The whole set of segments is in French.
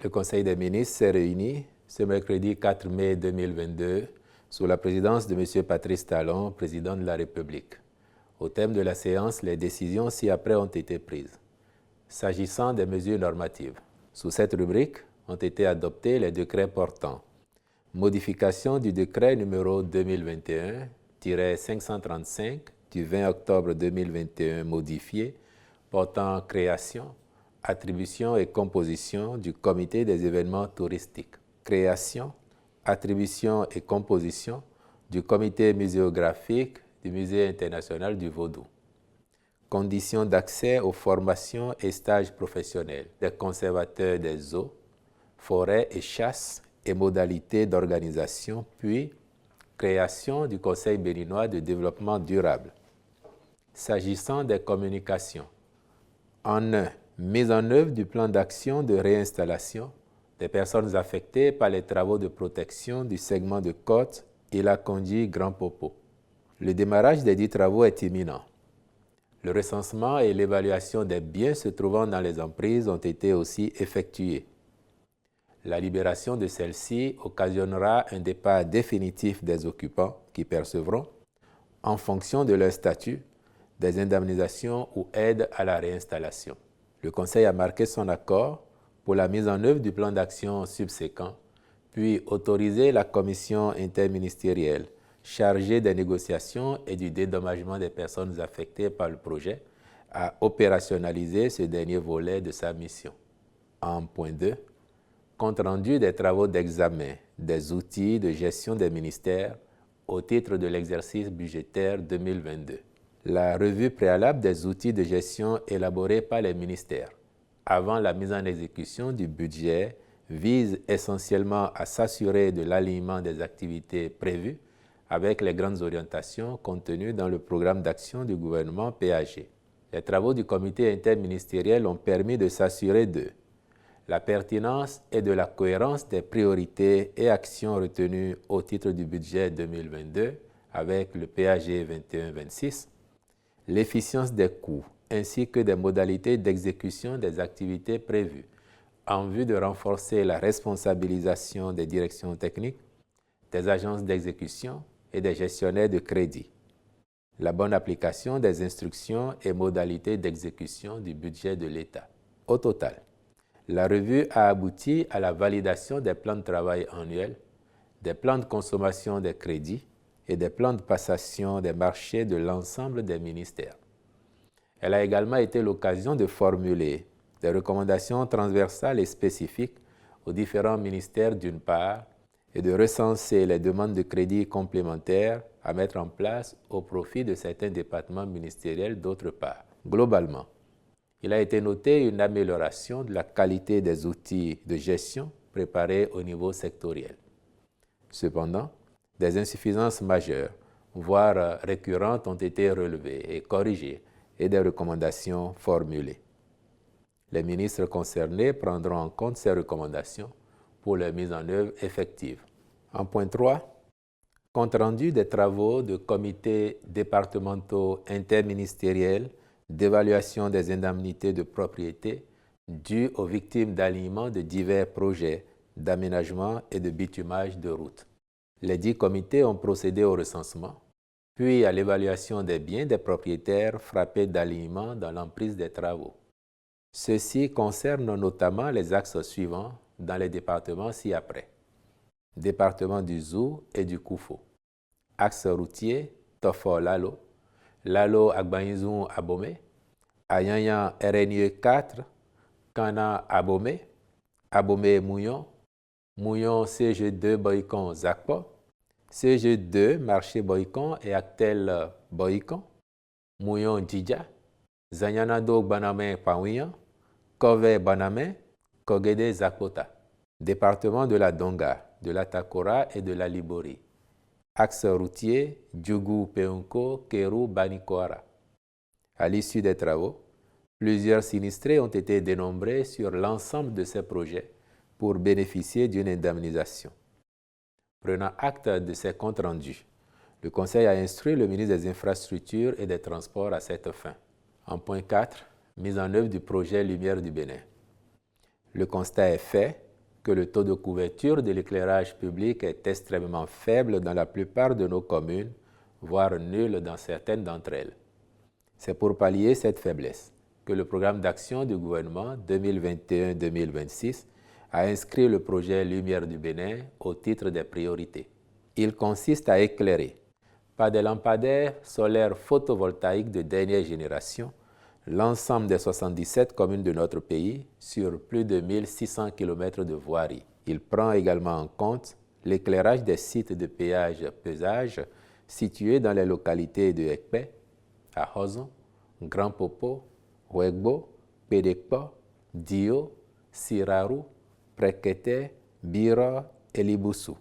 Le Conseil des ministres s'est réuni ce mercredi 4 mai 2022 sous la présidence de M. Patrice Talon, président de la République. Au thème de la séance, les décisions ci-après ont été prises. S'agissant des mesures normatives, sous cette rubrique ont été adoptés les décrets portants. Modification du décret numéro 2021-535 du 20 octobre 2021 modifié portant création, attribution et composition du comité des événements touristiques. Création, attribution et composition du comité muséographique du Musée international du Vaudou. Conditions d'accès aux formations et stages professionnels des conservateurs des eaux, forêts et chasses et modalités d'organisation, puis création du Conseil béninois de développement durable. S'agissant des communications, en un, mise en œuvre du plan d'action de réinstallation des personnes affectées par les travaux de protection du segment de côte Ila-Kondji-Grand Popo. Le démarrage des dits travaux est imminent. Le recensement et l'évaluation des biens se trouvant dans les emprises ont été aussi effectués. La libération de celles-ci occasionnera un départ définitif des occupants qui percevront, en fonction de leur statut, des indemnisations ou aides à la réinstallation. Le Conseil a marqué son accord pour la mise en œuvre du plan d'action subséquent, puis autorisé la commission interministérielle chargée des négociations et du dédommagement des personnes affectées par le projet à opérationnaliser ce dernier volet de sa mission. En point 2, compte rendu des travaux d'examen des outils de gestion des ministères au titre de l'exercice budgétaire 2022. La revue préalable des outils de gestion élaborés par les ministères avant la mise en exécution du budget vise essentiellement à s'assurer de l'alignement des activités prévues avec les grandes orientations contenues dans le programme d'action du gouvernement PAG. Les travaux du comité interministériel ont permis de s'assurer de la pertinence et de la cohérence des priorités et actions retenues au titre du budget 2022 avec le PAG 21-26, l'efficience des coûts ainsi que des modalités d'exécution des activités prévues en vue de renforcer la responsabilisation des directions techniques, des agences d'exécution et des gestionnaires de crédit, la bonne application des instructions et modalités d'exécution du budget de l'État. Au total, la revue a abouti à la validation des plans de travail annuels, des plans de consommation des crédits et des plans de passation des marchés de l'ensemble des ministères. Elle a également été l'occasion de formuler des recommandations transversales et spécifiques aux différents ministères d'une part et de recenser les demandes de crédits complémentaires à mettre en place au profit de certains départements ministériels d'autre part. Globalement, il a été noté une amélioration de la qualité des outils de gestion préparés au niveau sectoriel. Cependant, des insuffisances majeures, voire récurrentes, ont été relevées et corrigées et des recommandations formulées. Les ministres concernés prendront en compte ces recommandations pour leur mise en œuvre effective. En point 3, compte rendu des travaux de comités départementaux interministériels d'évaluation des indemnités de propriété dues aux victimes d'alignement de divers projets d'aménagement et de bitumage de routes. Les 10 comités ont procédé au recensement, puis à l'évaluation des biens des propriétaires frappés d'alignement dans l'emprise des travaux. Ceci concerne notamment les axes suivants dans les départements ci-après. Département du Zou et du Koufo. Axe routier Tofo-Lalo, Lalo-Agbanizou-Abomey, Ayanyan-RNE 4, Kana-Abomey, Abomey-Mouillon, Mouillon-CG2 Boycon-Zakpo, CG2 Marché-Boycon et Actel-Boycon, Mouillon-Djidja, Zanyanado-Banamé-Paouian, Kové-Banamé, Kogede-Zakpota. Département de la Donga, de la Takora et de la Libori. Axe routier Djougou-Peunko, Kéru-Banikoara. À l'issue des travaux, plusieurs sinistrés ont été dénombrés sur l'ensemble de ces projets pour bénéficier d'une indemnisation. Prenant acte de ces comptes rendus, le Conseil a instruit le ministre des Infrastructures et des Transports à cette fin. En point 4, mise en œuvre du projet Lumière du Bénin. Le constat est fait que le taux de couverture de l'éclairage public est extrêmement faible dans la plupart de nos communes, voire nul dans certaines d'entre elles. C'est pour pallier cette faiblesse que le programme d'action du gouvernement 2021-2026 a inscrit le projet Lumière du Bénin au titre des priorités. Il consiste à éclairer, par des lampadaires solaires photovoltaïques de dernière génération, l'ensemble des 77 communes de notre pays sur plus de 1600 km de voirie. Il prend également en compte l'éclairage des sites de péage-pesage situés dans les localités de Ekpe, Ahozon, Grand Popo, Ouegbo, Pédekpo, Dio, Siraru, Prekete, Bira et Liboussou.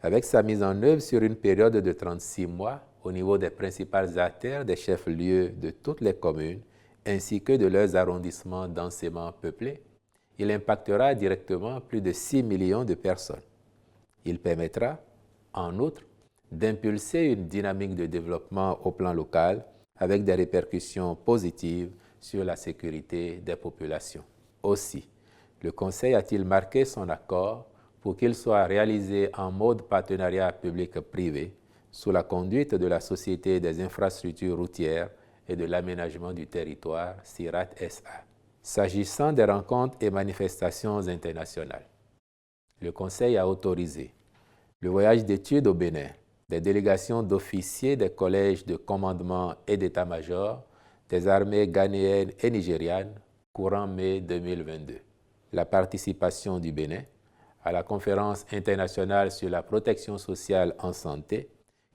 Avec sa mise en œuvre sur une période de 36 mois au niveau des principales artères des chefs-lieux de toutes les communes, ainsi que de leurs arrondissements densément peuplés, il impactera directement plus de 6 millions de personnes. Il permettra, en outre, d'impulser une dynamique de développement au plan local avec des répercussions positives sur la sécurité des populations. Aussi, le Conseil a-t-il marqué son accord pour qu'il soit réalisé en mode partenariat public-privé sous la conduite de la Société des infrastructures routières et de l'aménagement du territoire, SIRAT SA. S'agissant des rencontres et manifestations internationales, le Conseil a autorisé le voyage d'études au Bénin des délégations d'officiers des collèges de commandement et d'état-major des armées ghanéennes et nigérianes courant mai 2022. La participation du Bénin à la conférence internationale sur la protection sociale en santé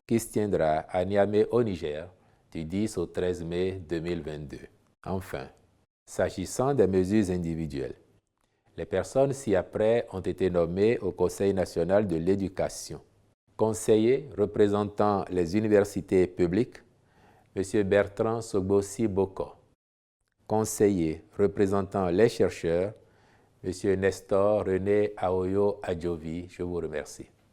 qui se tiendra à Niamey au Niger du 10 au 13 mai 2022. Enfin, s'agissant des mesures individuelles, les personnes ci-après ont été nommées au Conseil national de l'éducation. Conseiller représentant les universités publiques, M. Bertrand Sogbosi Boko. Conseiller représentant les chercheurs, M. Nestor René Aoyo Adjovi. Je vous remercie.